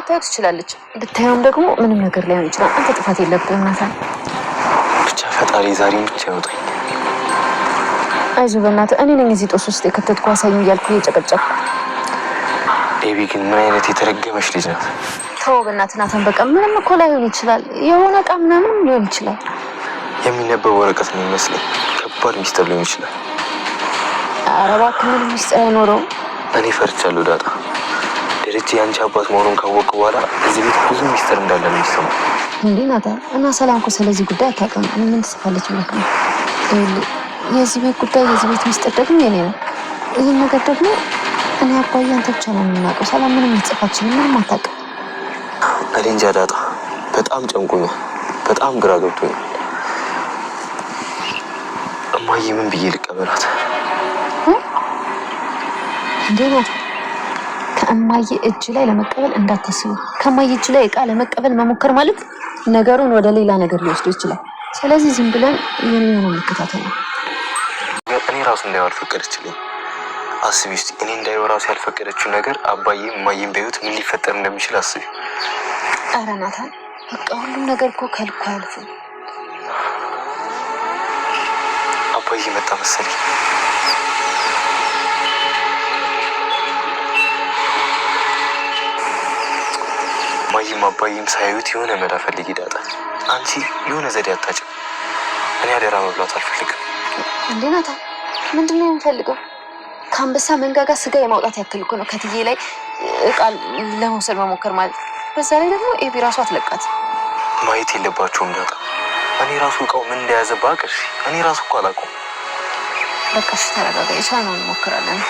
ላታዩት ትችላለች። ብታየውም ደግሞ ምንም ነገር ላይሆን ይችላል። አንተ ጥፋት የለብህም ናታን። ብቻ ፈጣሪ ዛሬም ብቻ ያውጣኝ። አይዞህ በእናትህ እኔ ነኝ እዚህ ጦስ ውስጥ የከተትኩ አሳይኝ እያልኩ እየጨቀጨቅኩ። ኤቢ ግን ምን አይነት የተረገመች ልጅ ናት። ተው በእናትህ ናታን፣ በቃ ምንም እኮ ላይሆን ይችላል። የሆነ እቃ ምናምን ሊሆን ይችላል። የሚነበብ ወረቀት ነው የሚመስለኝ። ከባድ ሚስጥር ሊሆን ይችላል። ኧረ እባክህ ምንም ሚስጥር አይኖረውም። እኔ ፈርቻለሁ ዳጣ። ደረጀ ያንቺ አባት መሆኑን ካወቅኩ በኋላ እዚህ ቤት ብዙ ሚስጥር እንዳለ ነው የሚሰማው። እንዴ ናታን፣ እና ሰላም እኮ ስለዚህ ጉዳይ አታውቅም። ምን ትጽፋለች ብለህ ነው? የዚህ ቤት ጉዳይ የዚህ ቤት ሚስጥር ደግሞ የኔ ነው። ይህን ነገር ደግሞ እኔ አባዬ አንተ ብቻ ነው የምናውቀው። ሰላም ምንም ልትጽፋችን ምንም አታውቅም። እኔ እንጃ ዳጣ፣ በጣም ጨንቆኛል፣ በጣም ግራ ገብቶኛል። እማዬ ምን ብዬ ልቀበላት? እንዴ ናታን፣ ከእማዬ እጅ ላይ ለመቀበል እንዳታስቡ። ከእማዬ እጅ ላይ እቃ ለመቀበል መሞከር ማለት ነገሩን ወደ ሌላ ነገር ሊወስዱ ይችላል። ስለዚህ ዝም ብለን የሚሆነው መከታተል ነው። እኔ ራሱ እንዳይው አልፈቀደችልኝ። አስቢ እስቲ፣ እኔ እንዳይው ራሱ ያልፈቀደችው ነገር አባዬም እማዬም በህይወት ምን ሊፈጠር እንደሚችል አስቢ። ኧረ ናታን፣ በቃ ሁሉም ነገር እኮ ከልኩ አያልፍም። አባዬ መጣ መሰለኝ። እማዬም አባዬም ሳያዩት የሆነ መላ ፈልጊ ዳጣ። አንቺ የሆነ ዘዴ አታጭም። እኔ አደራ መብላት አልፈልግም። እንዴ ናታን፣ ምንድን ነው የምፈልገው? ከአንበሳ መንጋጋ ስጋ የማውጣት ያክል እኮ ነው ከትዬ ላይ እቃ ለመውሰድ መሞከር ማለት። በዛ ላይ ደግሞ ኤቢ ራሱ አትለቃት። ማየት የለባቸውም ዳጣ። እኔ ራሱ እቃው ምን እንደያዘ ባቅሽ፣ እኔ ራሱ እኮ አላውቀውም። በቃ እሺ ተረጋጋ፣ የቻልነውን እንሞክራለን።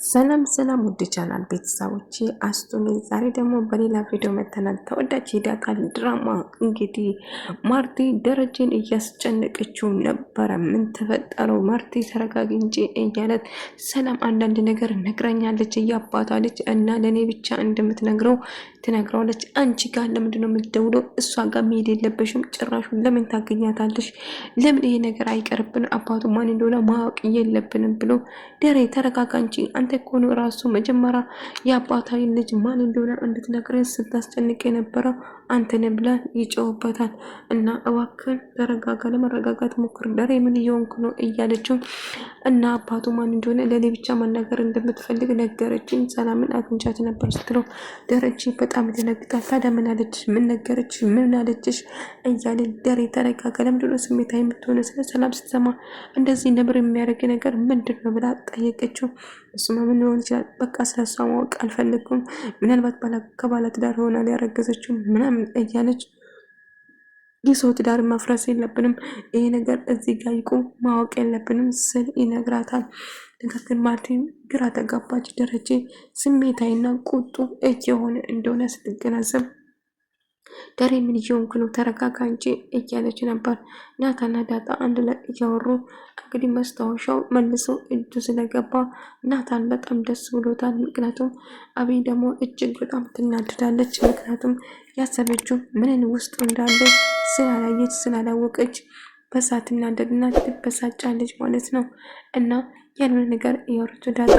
ሰላም ሰላም ውድ ቻናል ቤተሰቦች አስቱኒ ዛሬ ደግሞ በሌላ ቪዲዮ መተናል። ተወዳጅ የዳጣ ድራማ እንግዲህ ማርቲ ደረጀን እያስጨነቀችው ነበረ። ምን ተፈጠረው ማርቲ ተረጋጊ እንጂ እያለት ሰላም አንዳንድ ነገር ነግራኛለች እያባታለች እና ለእኔ ብቻ እንደምትነግረው ትነግረዋለች። አንቺ ጋር ለምንድን ነው የምትደውለው? እሷ ጋር መሄድ የለበሽም ጭራሹን ለምን ታገኛታለሽ? ለምን ይሄ ነገር አይቀርብን? አባቱ ማን እንደሆነ ማወቅ የለብንም ብሎ ደሬ ተረጋጋ እንጂ አንተ እኮ ነው ራሱ መጀመሪያ የአባታዊ ልጅ ማን እንደሆነ እንድትነግረን ስታስጨንቅ የነበረው አንተን ብላ ይጮህበታል። እና እባክህን ተረጋጋ፣ ለመረጋጋት ሞክር ደሬ ምን እየሆንክ ነው እያለችው እና አባቱ ማን እንደሆነ ለኔ ብቻ መናገር እንደምትፈልግ ነገረችኝ። ሰላምን አግኝቻት ነበር ስትለው ደረጀ በጣም ይደነግጣል። ታዲያ ምን አለችሽ? ምን ነገረችሽ? ምን አለችሽ? እያለ ደሬ ተረጋጋ፣ ለምንድን ነው ስሜታዊ የምትሆነ? ስለ ሰላም ስትሰማ እንደዚህ ነብር የሚያደርግ ነገር ምንድን ነው ብላ ጠየቀችው። እሱማ ምን ሊሆን ይችላል? በቃ ስለሷ ማወቅ አልፈልግም። ምናልባት ከባለ ትዳር ሆና ያረገዘችው ምናምን እያለች የሰው ትዳር ማፍረስ የለብንም፣ ይሄ ነገር እዚህ ጋር ይቁም፣ ማወቅ የለብንም ስል ይነግራታል። ነገር ግን ማርቲን ግራ ተጋባች። ደረጀ ስሜታዊና ቁጡ እየሆነ እንደሆነ ስትገነዘብ ደሬ ምን እየሆንክ ነው? ተረጋጋ እንጂ እያለች ነበር። ናታና ዳጣ አንድ ላይ እያወሩ እንግዲህ መስታወሻው መልሶ እጁ ስለገባ ናታን በጣም ደስ ብሎታል። ምክንያቱም አብይ ደግሞ እጅግ በጣም ትናድዳለች። ምክንያቱም ያሰበችው ምንን ውስጡ እንዳለ ስላላየች ስላላወቀች በሳ ትናደድና ትበሳጫለች ማለት ነው። እና ያንን ነገር እያወረችው ዳጣ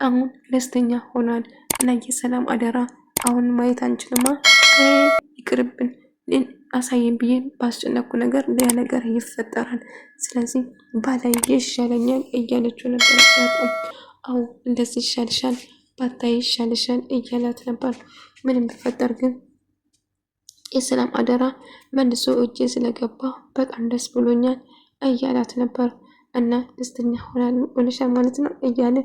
አሁን ደስተኛ ሆኗል። እና የሰላም አደራ አሁን ማየት አንችልማ፣ ይቅርብን፣ አሳየን ብዬ ባስጨነቁ ነገር ሌላ ነገር ይፈጠራል። ስለዚህ ባላይ ይሻለኛል እያለችው ነበር። አዎ እንደዚህ ይሻልሻል፣ ባታይ ይሻልሻል እያላት ነበር። ምንም ቢፈጠር ግን የሰላም አደራ መልሶ እጄ ስለገባ በጣም ደስ ብሎኛል እያላት ነበር። እና ደስተኛ ሆነሻል ማለት ነው እያለ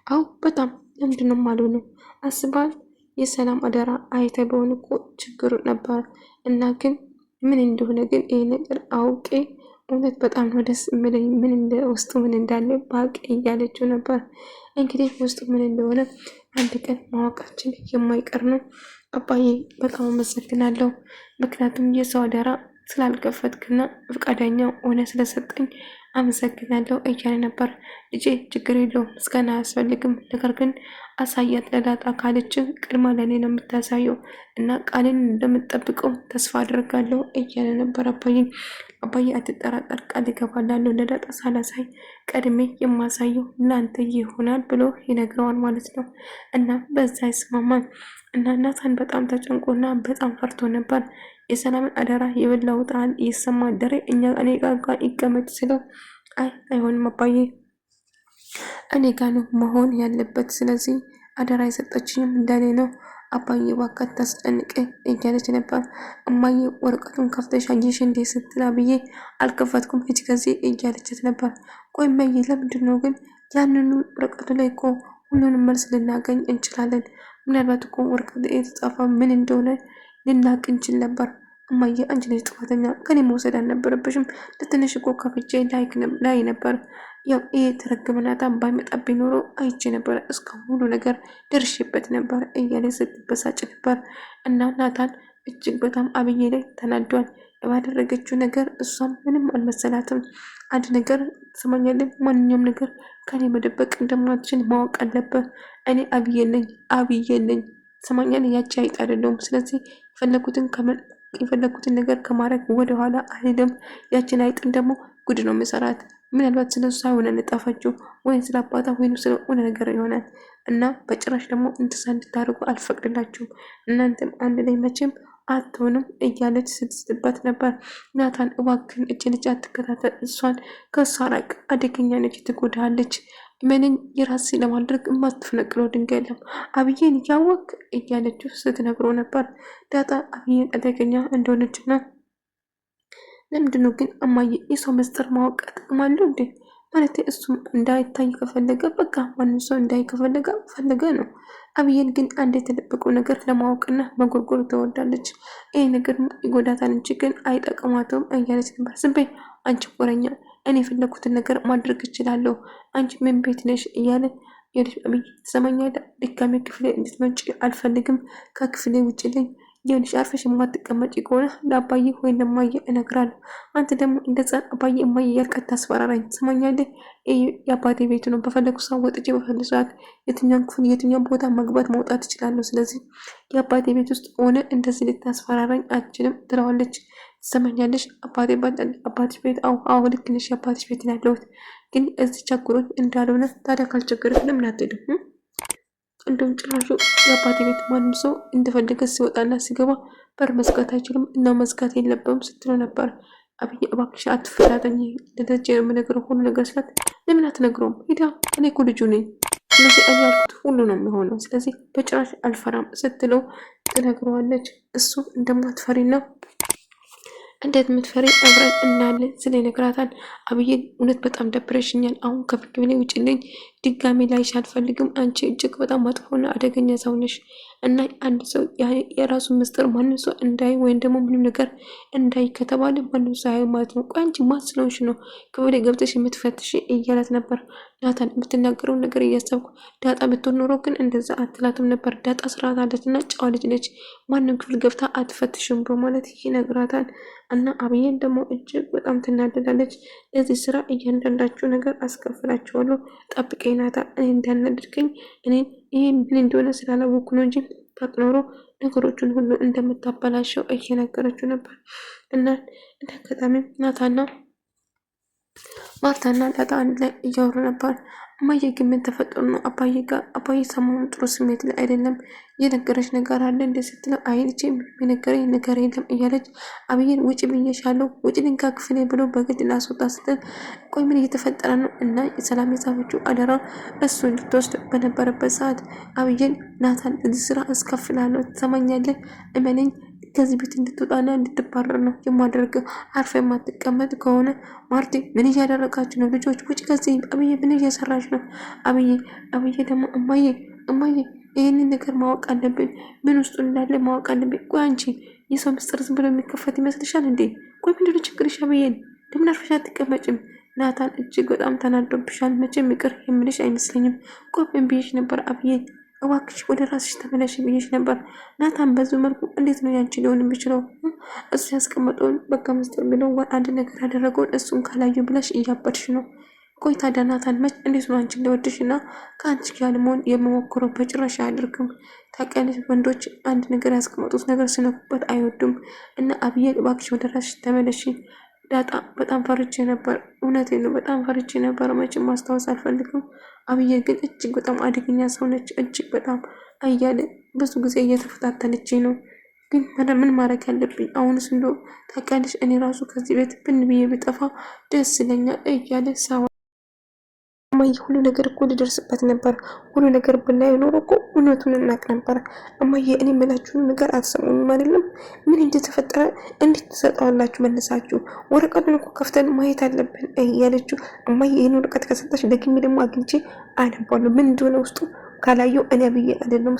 አው በጣም ለምንድነው ማሉ ነው አስባል የሰላም አደራ አይተ በሆነ እኮ ችግሩ ነበር። እና ግን ምን እንደሆነ ግን ይሄ ነገር አውቄ እውነት በጣም ነው ደስ የሚለኝ፣ ምን እንደ ውስጡ ምን እንዳለ ባቅ እያለችው ነበር። እንግዲህ ውስጡ ምን እንደሆነ አንድ ቀን ማወቃችን የማይቀር ነው። አባዬ በጣም አመሰግናለሁ፣ ምክንያቱም የሰው አደራ ስላልከፈትክና ፈቃደኛ ሆነ ስለሰጠኝ አመሰግናለሁ እያለ ነበር። ልጄ ችግር የለውም ምስጋና አያስፈልግም፣ ነገር ግን አሳያት ለዳጣ ካለች ቅድማ ለእኔ ነው የምታሳየው እና ቃልን እንደምጠብቀው ተስፋ አድርጋለሁ እያለ ነበር። አባዬ አትጠራጠር፣ ቃል ይገባላለሁ ለዳጣ ሳላሳይ ቀድሜ የማሳየው ለአንተ ይሆናል ብሎ ይነግረዋል ማለት ነው። እና በዛ ይስማማል። እና ናታን በጣም ተጨንቆና በጣም ፈርቶ ነበር። የሰላምን አደራ የበላውጣል ይሰማ ደሬ እኔ ጋር ይቀመጥ ስለው አይሆንም አባዬ እኔ ጋር ነው መሆን ያለበት። ስለዚህ አደራ የሰጠችኝም እንደኔ ነው። አባዬ እባክህ ታስጨንቀኝ እያለች ነበር። እማዬ ወረቀቱን ከፍተሽ አየሽ እንዴ ስትል አብዬ አልከፈትኩም ሂጂ ከዚህ እያለችት ነበር። ቆይ እማዬ ለምንድን ነው ግን ያንኑ ወረቀቱ ላይ እኮ ሁሉንም መልስ ልናገኝ እንችላለን። ምናልባት እኮ ወረቀቱ የተጻፈ ምን እንደሆነ ልናቅ እንችል ነበር። እማዬ አንቺ ልጅ ጥፋተኛ ከኔ መውሰድ አልነበረብሽም። ለትንሽ እኮ ከፍቼ ላይ ነበር። ያው ይሄ ተረግመናታን ባይመጣብኝ ኖሮ አይቼ ነበር እስካሁን ሁሉ ነገር ደርሼበት ነበር እያለ ስትበሳጭ ነበር። እና ናታን እጅግ በጣም አብዬ ላይ ተናዷል። ባደረገችው ነገር እሷም ምንም አልመሰላትም። አንድ ነገር ትሰማኛለህ፣ ማንኛውም ነገር ከኔ መደበቅ እንደማትችል ማወቅ አለብህ። እኔ አብዬ ነኝ ትሰማኛለህ፣ ያቺ አይጥ አይደለሁም። ስለዚህ የፈለኩትን ነገር ከማድረግ ወደኋላ አልሄድም። ያችን አይጥን ደግሞ ጉድ ነው መሰራት። ምናልባት ስለ እሷ የሆነ እንጣፋችሁ ወይም ስለ አባታ ወይም ስለ ሆነ ነገር ይሆናል እና በጭራሽ ደግሞ እንድሳ እንድታደርጉ አልፈቅድላችሁም። እናንተም አንድ ላይ መቼም አትሆንም እያለች ስትስጥበት ነበር። ናታን እባክህን እች ልጅ አትከታተል፣ እሷን ከእሷ ራቅ፣ አደገኛ ነች፣ ትጎዳለች። ምንን የራሴ ለማድረግ የማትፈነቅለው ድንጋይ የለም። አብዬን እያወቅ እያለችው ስትነግረው ነበር። ዳጣ አብዬን አደገኛ እንደሆነችና ለምንድነው ግን እማዬ የሰው ምስጢር ማወቅ ጥቅም አለው እንዴ? ማለት እሱም እንዳይታይ ከፈለገ በቃ ማንም ሰው እንዳይ ፈለገ ነው። አብዬን ግን አንድ የተደበቀው ነገር ለማወቅና መጎርጎር ትወዳለች። ይህ ነገር ይጎዳታል እንጂ ግን አይጠቅማትም እያለች ነበር። ዝም በይ አንቺ ወረኛ፣ እኔ የፈለኩትን ነገር ማድረግ እችላለሁ። አንቺ ምን ቤት ነሽ እያለ የልጅ አብይ ትሰማኛለህ? ድጋሜ ክፍሌ እንድትመጪ አልፈልግም። ከክፍሌ ውጭ ልኝ ይኸውልሽ አርፈሽ የማትቀመጪ ከሆነ ለአባዬ ወይ ለማየ እነግራለሁ። አንተ ደግሞ እንደዛ አባዬ እማዬ እያልክ ታስፈራራኝ። ትሰማኛለህ? የአባቴ ቤቱ ነው። በፈለጉ ሰዓት ወጥቼ በፈለጉ ሰዓት የትኛውን ክፍል የትኛውን ቦታ መግባት መውጣት እችላለሁ። ስለዚህ የአባቴ ቤት ውስጥ ሆነ እንደዚህ ልታስፈራራኝ አችልም ትለዋለች። ትሰማኛለሽ? አባትሽ ቤት አዎ ልክ ነሽ፣ የአባትሽ ቤት ነው ያለሁት፣ ግን እዚህ ቸግሮኝ እንዳልሆነ። ታዲያ ካልቸገረሽ ለምን አትሄድም? እንደውም ጭራሹ የአባቴ ቤት ማንም ሰው እንደፈለገ ሲወጣና ሲገባ በር መዝጋት አይችልም እና መዝጋት የለብም ስትለው ነበር። አብዬ እባክሽ አትፈታተኝ፣ ለደጀ የምነግረው ሁሉ ነገር ስላት ለምን አትነግረውም? ሂዳ እኔ እኮ ልጁ ነኝ፣ ስለዚህ እኔ ያልኩት ሁሉ ነው የሚሆነው፣ ስለዚህ በጭራሽ አልፈራም ስትለው ትነግረዋለች። እሱ እንደማትፈሪና እንዴት የምትፈሪ አብረን እናያለን ስለ ይነግራታል። አብዬ እውነት በጣም ደብረሽኛል፣ አሁን ከፍቅሬ ውጭልኝ፣ ድጋሜ ላይሽ አልፈልግም። አንቺ እጅግ በጣም መጥፎና አደገኛ ሰው ነሽ እና አንድ ሰው የራሱን ምስጢር ማንም ሰው እንዳይ ወይም ደግሞ ምንም ነገር እንዳይ ከተባለ ማንም ሰው አይ ማለት ነው። ቆይ አንቺ ማን ስለሆንሽ ነው ክፍሌ ገብተሽ የምትፈትሽ እያላት ነበር። ናታን የምትናገረውን ነገር እያሰብኩ ዳጣ ብትሆን ኖሮ ግን እንደዛ አትላትም ነበር። ዳጣ ስርዓት አለችና ጨዋ ልጅ ነች፣ ማንም ክፍል ገብታ አትፈትሽም በማለት ይነግራታል። እና አብዬን ደግሞ እጅግ በጣም ትናደዳለች። ለዚህ ስራ እያንዳንዳችሁ ነገር አስከፍላችኋለሁ፣ ጠብቀኝ ናታን፣ እኔ እንዳናደድገኝ እኔን ይህ ምን እንደሆነ ስላላወኩ ነው እንጂ ታውቅ ኖሮ ነገሮችን ሁሉ እንደምታበላሸው እየነገረችው ነበር። እና እንደ አጋጣሚ ናታና ማርታና ዳጣ አንድ ላይ እያወሩ ነበር። እማዬ ግን ምን ተፈጥሮ ነው አባዬ ሰሞኑን ጥሩ ስሜት ላይ አይደለም፣ የነገረች ነገር አለ እንደ ስትለው አይ ልጄ ምንም የነገረኝ ነገር የለም እያለች አብዬን ውጭ ብዬሻለሁ ውጭ ድንጋ ክፍሌ ብሎ በግድ ላስወጣ ስትል ቆይ ምን እየተፈጠረ ነው? እና የሰላም የጻፈችው አደራ እሱ እንድትወስድ በነበረበት ሰዓት አብዬን ናታን እዚህ ስራ እስከፍላለሁ፣ ትሰማኛለህ? እመነኝ ከዚህ ቤት እንድትወጣና እንድትባረር ነው የማደርገው። አርፈ የማትቀመጥ ከሆነ ማርቲ ምን እያደረጋችሁ ነው? ልጆች ውጭ ከዚህ። አብዬ ምን እየሰራች ነው? አብዬ ደግሞ እማዬ ይህንን ነገር ማወቅ አለብን፣ ምን ውስጡ እንዳለ ማወቅ አለብን። ቆይ አንቺ የሰው ምስጢር ዝም ብሎ የሚከፈት ይመስልሻል እንዴ? ቆይ ምንድነው ችግርሽ? አብዬን ለምን አርፈሽ አትቀመጭም? ናታን እጅግ በጣም ተናዶብሻል። መቼም ይቅር የምልሽ አይመስለኝም። ቆይ ምን ብዬሽ ነበር አብዬን? እባክሽ ወደ ራስሽ ተመለሽ ብዬሽ ነበር። ናታን በዙ መልኩ እንዴት ነው ያንቺ ሊሆን የሚችለው? እሱ ያስቀመጠውን በቃ ምስጢር ብለው አንድ ነገር ያደረገውን እሱን ካላዩ ብለሽ እያበድሽ ነው። ቆይ ታዲያ ናታን መች እንዴት ነው አንቺ እንደወድሽ እና ከአንቺ ጋር ለመሆን የምሞክረው? በጭራሽ አያደርግም። ታውቂያለሽ ወንዶች አንድ ነገር ያስቀመጡት ነገር ሲነኩበት አይወዱም። እና አብዬ እባክሽ ወደ ራስሽ ተመለሺ። ዳጣ በጣም ፈርቼ ነበር። እውነቴን ነው በጣም ፈርቼ ነበር። መቼም ማስታወስ አልፈልግም። አብዬ ግን እጅግ በጣም አደገኛ ሰው ነች። እጅግ በጣም እያለ ብዙ ጊዜ እየተፈታተነች ነው። ግን ምን ማድረግ ያለብኝ አሁንስ? እንደው ታውቂያለሽ እኔ ራሱ ከዚህ ቤት ብን ብዬ ብጠፋ ደስ ይለኛል እያለ ሰው እማዬ ሁሉ ነገር እኮ ሊደርስበት ነበር። ሁሉ ነገር ብናይ ኖሮ እኮ እውነቱን እናቅ ነበር። እማዬ እኔ የምላችሁን ነገር አትሰሙኝም አይደለም? ምን እንደተፈጠረ እንዴት ትሰጠዋላችሁ መለሳችሁ? ወረቀቱን እኮ ከፍተን ማየት አለብን እያለችው እማዬ ይህን ወረቀት ከሰጣች ደግሜ ደግሞ አግኝቼ አነባለሁ ምን እንደሆነ ውስጡ ካላየው እኔ አብዬ አይደለም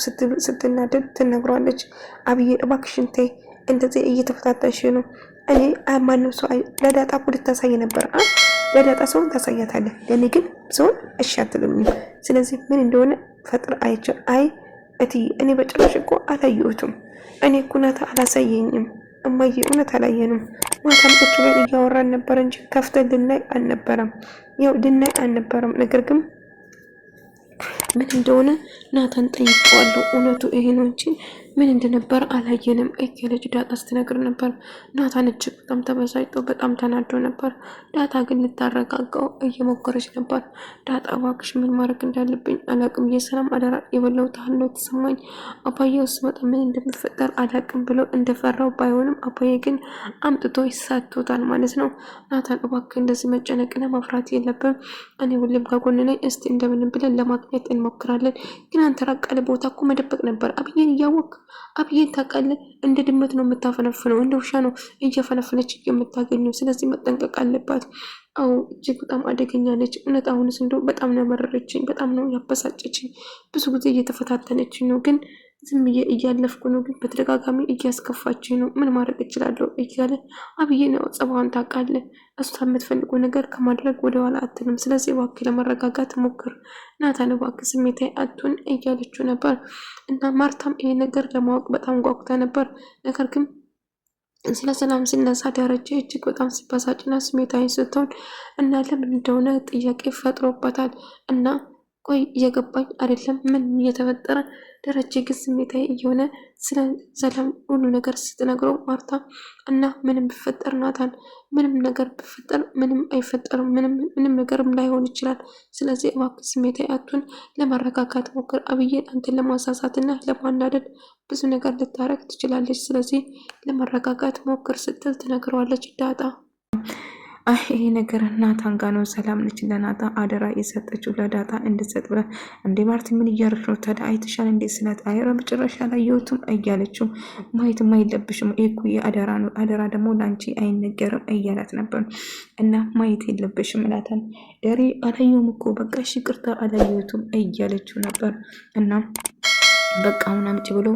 ስትናደድ ትነግረዋለች። አብዬ እባክሽን ተይ እንደዚህ እየተፈታተሽ ነው። እኔ ማንም ሰው ለዳጣ እኮ ልታሳይ ነበር ለዳጣ ሰውን ታሳያታለህ። ለእኔ ግን ሰውን እሺ አትልም። ስለዚህ ምን እንደሆነ ፈጥር አይቻል። አይ እትዬ እኔ በጭራሽ እኮ አላየሁትም። እኔ እኮ እውነት አላሳየኝም እማዬ፣ እውነት አላየንም። ማታም ቁጭ ብለን እያወራን ነበር እንጂ ከፍተን ልናይ አልነበረም። ያው ልናይ አልነበረም። ነገር ግን ምን እንደሆነ ናታን ጠይቀዋለሁ። እውነቱ ይሄ ነው እንጂ ምን እንደነበር አላየንም እያለች ዳጣ ስትነግር ነበር። ናታን እጅግ በጣም ተበሳጭቶ በጣም ተናዶ ነበር። ዳጣ ግን ልታረጋጋው እየሞከረች ነበር። ዳጣ እባክሽ ምን ማድረግ እንዳለብኝ አላቅም። የሰላም አደራ የበላሁት ያህል ነው ተሰማኝ። አባዬ ውስጥ መጣ ምን እንደሚፈጠር አላቅም ብሎ እንደፈራው ባይሆንም አባዬ ግን አምጥቶ ይሳቶታል ማለት ነው። ናታን እባክህ እንደዚህ መጨነቅና መፍራት የለብም። እኔ ሁሌም ከጎን ነኝ። እስቲ እንደምንም ብለን ለማግኘት እንሞክራለን። ግን አንተ ራቅ ያለ ቦታ እኮ መደበቅ ነበር አብዬን እያወቅ አብዬን ታውቃለህ? እንደ ድመት ነው የምታፈነፍነው፣ እንደ ውሻ ነው እየፈነፈነች የምታገኘው። ስለዚህ መጠንቀቅ አለባት። አዎ እጅግ በጣም አደገኛ ነች። እውነት አሁንስ እንደው በጣም ነው ያመረረችኝ፣ በጣም ነው ያበሳጨችኝ። ብዙ ጊዜ እየተፈታተነችኝ ነው፣ ግን ዝም ብዬ እያለፍኩ ነው፣ ግን በተደጋጋሚ እያስከፋችኝ ነው። ምን ማድረግ እችላለሁ እያለ አብዬ ነው ጸባዋን ታውቃለህ። እሷ የምትፈልገው ነገር ከማድረግ ወደኋላ አትልም። ስለዚህ እባክህ ለመረጋጋት ሞክር ናታን፣ እባክህ ስሜታዊ አትሁን እያለችው ነበር። እና ማርታም ይሄ ነገር ለማወቅ በጣም ጓጉታ ነበር። ነገር ግን ስለ ሰላም ሲነሳ ደረጀ እጅግ በጣም ሲበሳጭና ስሜታዊ ስትሆን እና ለምን እንደሆነ ጥያቄ ፈጥሮበታል። እና ቆይ እየገባኝ አይደለም ምን እየተፈጠረ። ደረጀ ግን ስሜታዊ እየሆነ ስለ ሰላም ሁሉ ነገር ስትነግረው ማርታ እና ምንም ቢፈጠር ናታን ምንም ነገር ቢፈጠር ምንም አይፈጠርም፣ ምንም ነገርም ላይሆን ይችላል። ስለዚህ እባክህ ስሜታዊ አትሁን፣ ለማረጋጋት ሞክር። አብዬን አንተን ለማሳሳትና ለማናደድ ብዙ ነገር ልታረግ ትችላለች። ስለዚህ ለማረጋጋት ሞክር ስትል ትነግረዋለች ዳጣ። ይሄ ነገር ናታን ጋ ነው። ሰላም ነች ለናታ አደራ የሰጠችው ለዳጣ እንድትሰጥ ብላ እንዴ ማርቲ ምን እያደረግሽ ነው ታዲያ አይተሻል እንዴ ስላት አይረ መጨረሻ አላየሁትም እያለችው ማየትም አይለብሽም እኮ የአደራ ነው፣ አደራ ደግሞ ለአንቺ አይነገርም እያላት ነበር። እና ማየት የለብሽም እላታል። ደሬ አላየሁም እኮ በቃ እሺ ይቅርታ አላየሁትም እያለችው ነበር። እና በቃ አሁን አምጪ ብሎ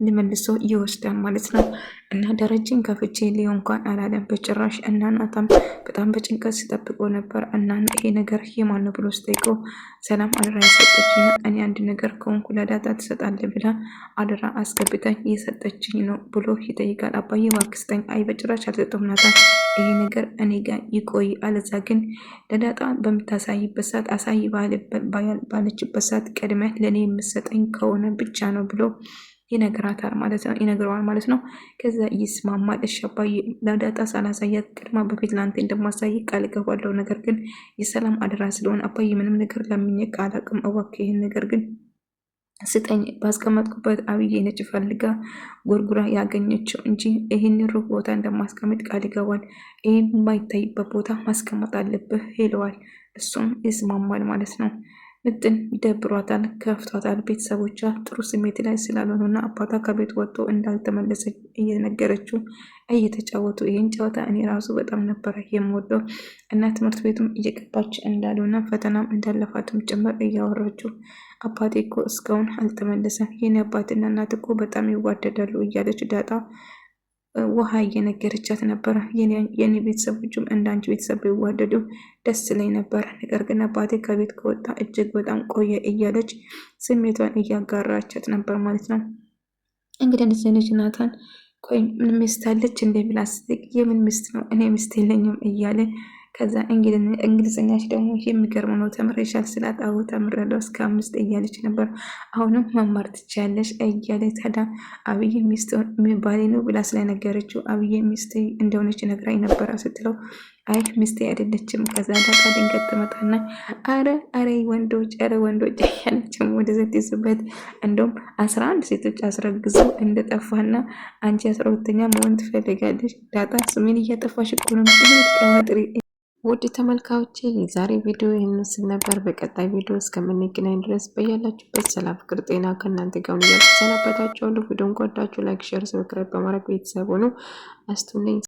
ሊመልሰው ይወስዳል ማለት ነው። እና ደረጀን ከፍቼ ሊሆን እንኳን አላለም በጭራሽ። እና ናታም በጣም በጭንቀት ሲጠብቆ ነበር። እና ይሄ ነገር የማን ነው ብሎ ስጠይቀው ሰላም አደራ የሰጠችኝ እኔ አንድ ነገር ከሆንኩ ለዳጣ ትሰጣለህ ብላ አደራ አስገብታኝ የሰጠችኝ ነው ብሎ ይጠይቃል። አባዬ እባክህ ስጠኝ። አይ በጭራሽ አልሰጠሁም ናታን፣ ይሄ ነገር እኔ ጋር ይቆይ፣ አለዛ ግን ለዳጣ በምታሳይበት ሰዓት አሳይ ባለችበት ሰዓት ቀድመህ ለእኔ የምሰጠኝ ከሆነ ብቻ ነው ብሎ ይነግረዋል ማለት ነው። ከዛ ይስማማል። እሺ አባዬ ለዳጣ ሳላሳያት ቅድማ በፊት ለአንተ እንደማሳይ ቃል እገባለሁ። ነገር ግን የሰላም አደራ ስለሆነ አባዬ ምንም ነገር ለምኜ አላውቅም። እባክህ ይህን ነገር ግን ስጠኝ። ባስቀመጥኩበት አብዬ ነጭ ፈልጋ ጎርጉራ ያገኘችው እንጂ ይህን ሩቅ ቦታ እንደማስቀመጥ ቃል ይገባል። ይህን የማይታይበት ቦታ ማስቀመጥ አለብህ ይለዋል። እሱም ይስማማል ማለት ነው። ምጥን ደብሯታል፣ ከፍቷታል። ቤተሰቦቿ ጥሩ ስሜት ላይ ስላልሆኑና አባቷ ከቤት ወጥቶ እንዳልተመለሰ እየነገረችው እየተጫወቱ ይህን ጨዋታ እኔ ራሱ በጣም ነበረ የምወደው እና ትምህርት ቤቱም እየገባች እንዳሉና ፈተናም እንዳለፋትም ጭምር እያወራችው አባቴ እኮ እስካሁን አልተመለሰም፣ የኔ አባትና እናት እኮ በጣም ይዋደዳሉ እያለች ዳጣ ውሃ እየነገረቻት ነበረ። የኔ ቤተሰቦችም እንዳንቺ ቤተሰብ ይዋደዱ ደስ ላይ ነበረ፣ ነገር ግን አባቴ ከቤት ከወጣ እጅግ በጣም ቆየ እያለች ስሜቷን እያጋራቻት ነበር ማለት ነው። እንግዲህ እንደዚህ ልጅ ናታን ቆይ ምን ሚስት አለች እንደ ብላ ስትጠይቅ የምን ሚስት ነው እኔ ሚስት የለኝም እያለ ከዛ እንግሊዝኛች ደግሞ የሚገርም ነው ተምሬሻል ስላት አዎ ተምሬያለሁ እስከ 5 እያለች ነበር። አሁንም መማር ትችያለሽ እያለ ታዲያ አብይ ሚስት ባሌ ነው ብላ ስለነገረችው አብይ ሚስት እንደሆነች ነግራኝ ነበረ ስትለው አይ ሚስቴ አይደለችም። ከዛ ዳጣ ድንገት ትመጣና አረ ወንዶች እያለችም ወደ ዘትይዝበት እንደውም 11 ሴቶች አስረግዘው እንደጠፋና አንቺ 12ኛ መሆን ትፈልጋለች። ዳጣ ስሜን እያጠፋሽ እኮ ነው ቀመጥሪ። ውድ ተመልካዮቼ የዛሬ ቪዲዮ ይህን ምስል ነበር። በቀጣይ ቪዲዮ እስከምንገናኝ ድረስ በያላችሁበት ሰላም፣ ፍቅር፣ ጤና ከእናንተ ጋር ይሁን እያልኩ ሰናበታችኋለሁ። ቪዲዮን ከወዳችሁ ላይክ፣ ሼር፣ ሰብስክራይብ በማድረግ ቤተሰብ ሁኑ። አስቱነኝ